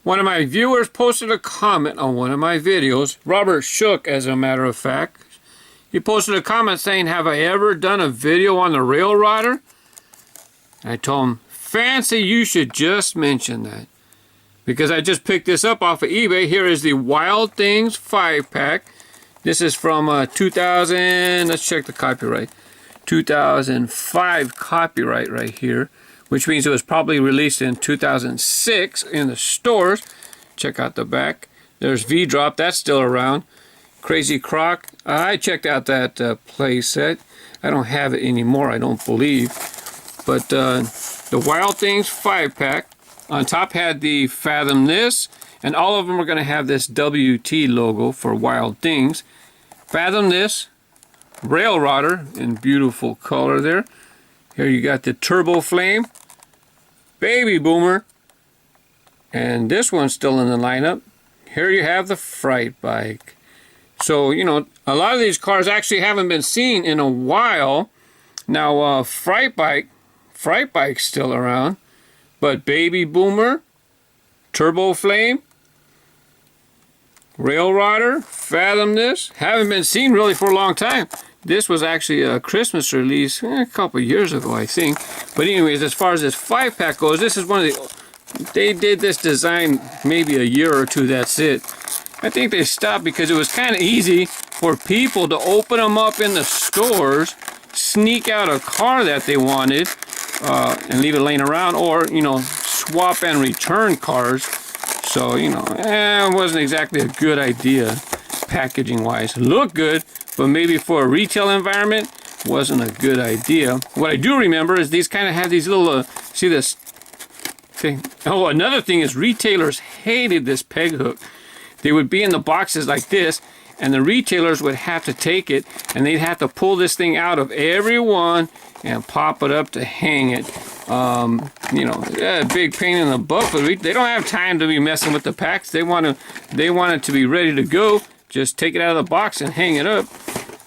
One of my viewers posted a comment on one of my videos. Robert Shook, as a matter of fact. He posted a comment saying, have I ever done a video on the Rail Rider? I told him, Fancy, you should just mention that. Because I just picked this up off of eBay. Here is the Wild Things 5-pack. This is from 2000, let's check the copyright. 2005 copyright right here. Which means it was probably released in 2006 in the stores. Check out the back. There's V-Drop, that's still around. Crazy Croc, I checked out that play set. I don't have it anymore, I don't believe. But the Wild Things 5-pack on top had the Fathom This, and all of them are going to have this WT logo for Wild Things. Fathom This, Rail Rider in beautiful color there. Here you got the Turbo Flame, Baby Boomer, and this one's still in the lineup. Here you have the Fright Bike. So, you know, a lot of these cars actually haven't been seen in a while. Now, Fright Bike's still around, but Baby Boomer, Turbo Flame, Rail Rider, Fathom This, haven't been seen really for a long time. This was actually a Christmas release a couple years ago, I think. But anyways, as far as this 5-pack goes, this is one of the... They did this design maybe a year or two, that's it. I think they stopped because it was kind of easy for people to open them up in the stores, sneak out a car that they wanted, and leave it laying around, or, you know, swap and return cars. So, you know, it wasn't exactly a good idea packaging-wise. Looked good, but maybe for a retail environment, wasn't a good idea. What I do remember is these kind of have these little, see this thing? Oh, another thing is retailers hated this peg hook. They would be in the boxes like this, and the retailers would have to take it, and they'd have to pull this thing out of every one and pop it up to hang it. You know, yeah, big pain in the butt, but they don't have time to be messing with the packs. They want it to be ready to go. Just take it out of the box and hang it up.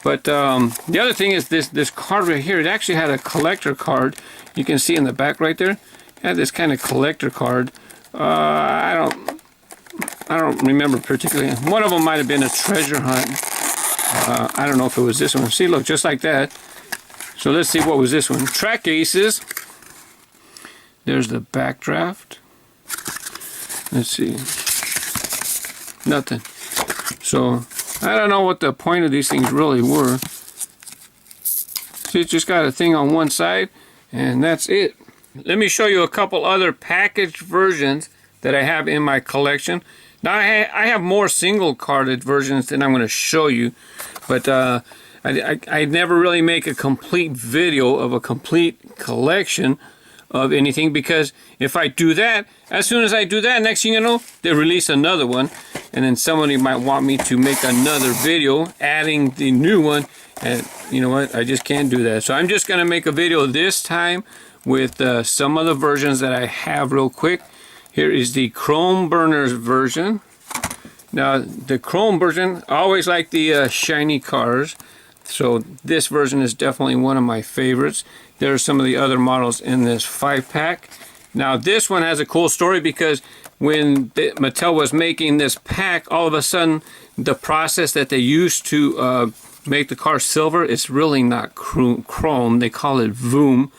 But the other thing is this card right here. It actually had a collector card. You can see in the back right there. It had this kind of collector card. I don't remember particularly. One of them might have been a treasure hunt. I don't know if it was this one. See, look, just like that. So let's see what was this one. Track Aces. There's the backdraft. Let's see. Nothing. So, I don't know what the point of these things really were. See, it's just got a thing on one side, and that's it. Let me show you a couple other packaged versions that I have in my collection. Now, I have more single carded versions than I'm going to show you, but I never really make a complete video of a complete collection of anything, because if I do that, as soon as I do that, next thing you know, they release another one, and then somebody might want me to make another video adding the new one, and you know what, I just can't do that. So I'm just gonna make a video this time with some of the versions that I have real quick. Here is the Chrome Burners version. Now the Chrome version, I always like the shiny cars, so this version is definitely one of my favorites. There are some of the other models in this 5-pack. Now this one has a cool story, because when Mattel was making this pack, all of a sudden the process that they used to make the car silver, it's really not chrome. They call it VUM,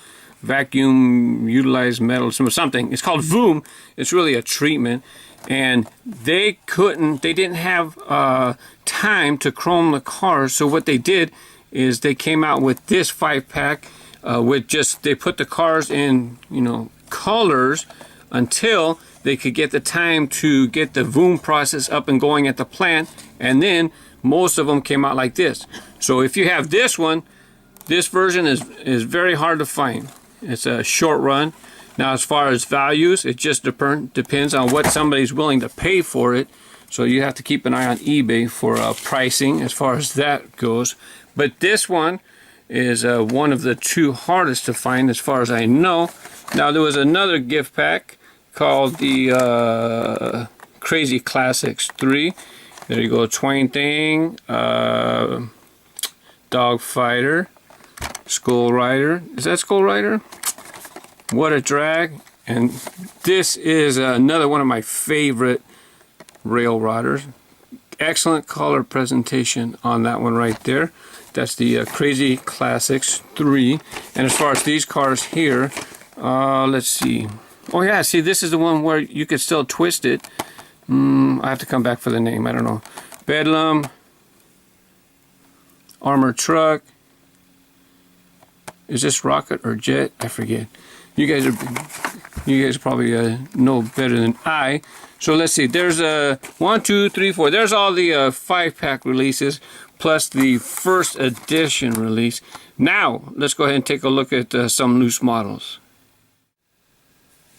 vacuum utilized metal, something. It's called VUM. It's really a treatment, and they didn't have time to chrome the cars. So what they did is they came out with this 5-pack. They put the cars in, you know, colors until they could get the time to get the VUM process up and going at the plant, and then most of them came out like this. So if you have this one, this version is very hard to find. It's a short run. Now as far as values, it just depends on what somebody's willing to pay for it. So you have to keep an eye on eBay for pricing as far as that goes. But this one is one of the two hardest to find as far as I know. Now there was another gift pack called the Crazy Classics 3. There you go, Twang Thang, Dog Fighter, Skull Rider. Is that Skull Rider? What a Drag, And this is another one of my favorite rail riders. Excellent color presentation on that one right there. That's the Crazy Classics 3. And as far as these cars here, let's see. Oh yeah, see, this is the one where you could still twist it. I have to come back for the name, I don't know. Bedlam, Armored Truck. Is this Rocket or Jet? I forget. You guys probably know better than I. So let's see. There's 1, 2, 3, 4. There's all the 5-pack releases plus the first edition release. Now let's go ahead and take a look at some loose models.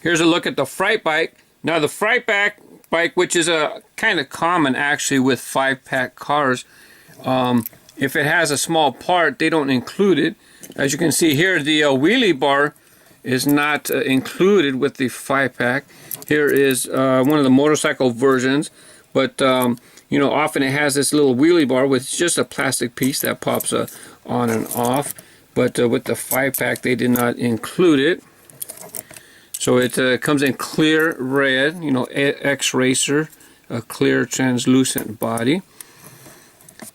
Here's a look at the Fright Bike. Now the Fright Bike, which is a kind of common actually with 5-pack cars. If it has a small part, they don't include it. As you can see here, the wheelie bar is not included with the 5-pack. Here is one of the motorcycle versions, but you know, often it has this little wheelie bar with just a plastic piece that pops on and off. But with the 5-pack, they did not include it. So it comes in clear red, you know, X-Racer, a clear translucent body.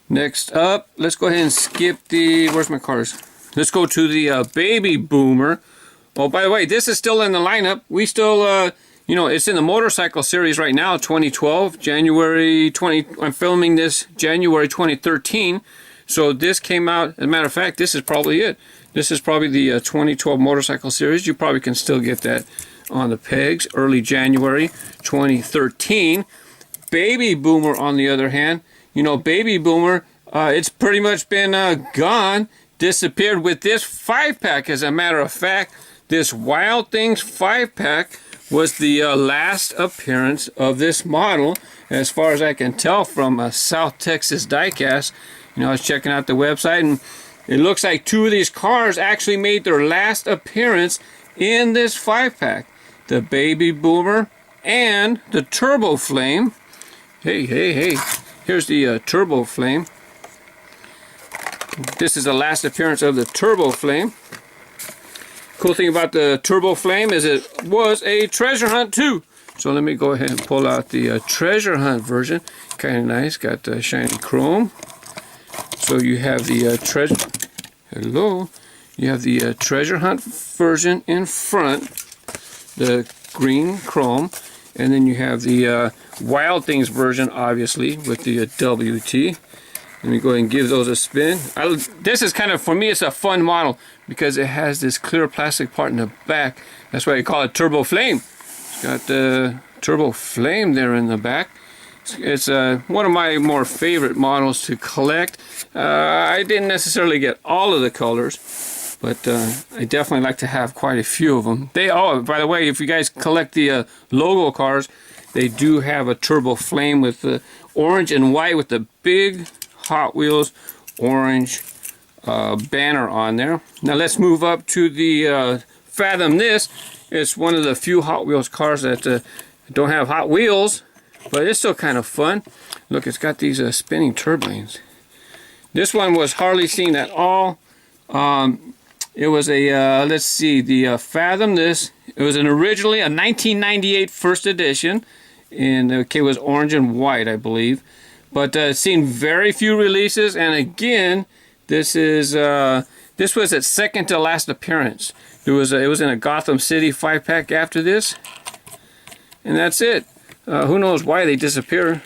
Next up, let's go ahead and skip the, where's my cars? Let's go to the Baby Boomer. Oh, by the way, this is still in the lineup. We still, you know, it's in the motorcycle series right now, 2012, January 20, I'm filming this January 2013. So this came out, as a matter of fact, this is probably it. This is probably the 2012 motorcycle series. You probably can still get that on the pegs, early January 2013. Baby Boomer, on the other hand, you know, Baby Boomer, it's pretty much been gone, disappeared with this 5-pack. As a matter of fact, this Wild Things 5-pack was the last appearance of this model, as far as I can tell from South Texas Diecast. You know, I was checking out the website, and it looks like 2 of these cars actually made their last appearance in this 5-pack. The Baby Boomer and the Turbo Flame. Hey. Here's the Turbo Flame. This is the last appearance of the Turbo Flame. Cool thing about the Turbo Flame is it was a treasure hunt too. So let me go ahead and pull out the treasure hunt version. Kind of nice, got the shiny chrome. So you have the treasure. Hello. You have the treasure hunt version in front, the green chrome, and then you have the Wild Things version, obviously, with the WT. Let me go ahead and give those a spin. This is kind of, for me, it's a fun model because it has this clear plastic part in the back. That's why I call it Turbo Flame. It's got the Turbo Flame there in the back. It's one of my more favorite models to collect. I didn't necessarily get all of the colors, but I definitely like to have quite a few of them. Oh, by the way, if you guys collect the logo cars, they do have a Turbo Flame with the orange and white with the big Hot Wheels orange banner on there. Now let's move up to the Fathom This. It's one of the few Hot Wheels cars that don't have Hot Wheels, but it's still kind of fun. Look, it's got these spinning turbines. This one was hardly seen at all. It was a, let's see, the Fathom This. It was originally a 1998 first edition, and it was orange and white, I believe. But it's seen very few releases, and again, this was its second to last appearance. It was in a Gotham City 5-pack after this, and that's it. Who knows why they disappear?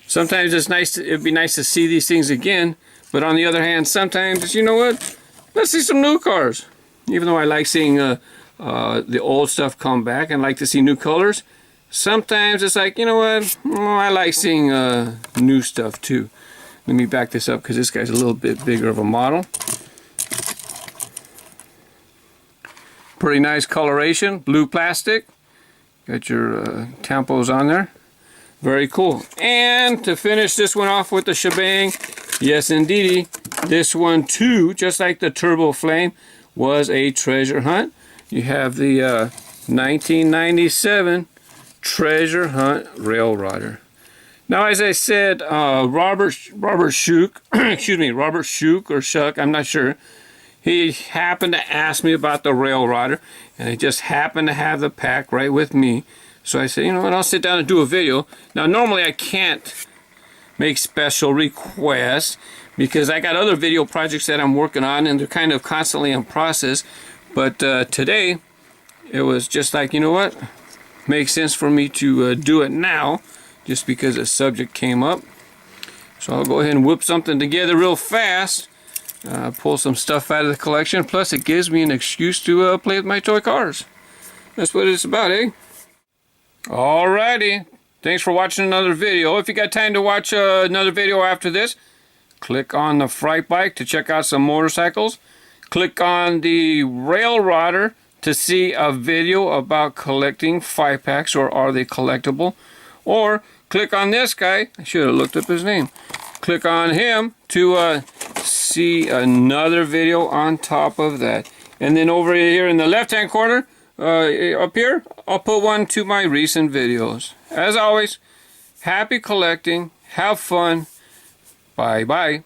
Sometimes it's nice. It'd be nice to see these things again, but on the other hand, sometimes, you know what? Let's see some new cars. Even though I like seeing the old stuff come back and like to see new colors, sometimes it's like, you know what? I like seeing new stuff too. Let me back this up because this guy's a little bit bigger of a model. Pretty nice coloration, blue plastic. Got your tampos on there. Very cool. And to finish this one off with the shebang, yes indeedy, this one too, just like the Turbo Flame, was a treasure hunt. You have the 1997 treasure hunt rail rider. Now, as I said, Robert Schuck, excuse me, Robert Schuck or Shuck, I'm not sure. he happened to ask me about the rail rider, and I just happened to have the pack right with me. So I said, you know what, I'll sit down and do a video. Now normally I can't make special requests because I got other video projects that I'm working on, and they're kind of constantly in process. But today it was just like, you know what, makes sense for me to do it now, just because the subject came up. So I'll go ahead and whip something together real fast, pull some stuff out of the collection, plus it gives me an excuse to play with my toy cars. That's what it's about, eh? Alrighty, thanks for watching another video. If you got time to watch another video after this, click on the Fright Bike to check out some motorcycles. Click on the Rail Rider to see a video about collecting 5-packs, or are they collectible. Or click on this guy, I should have looked up his name. Click on him to see another video on top of that. And then over here in the left hand corner, up here, I'll put one to my recent videos. As always, happy collecting, have fun, bye bye.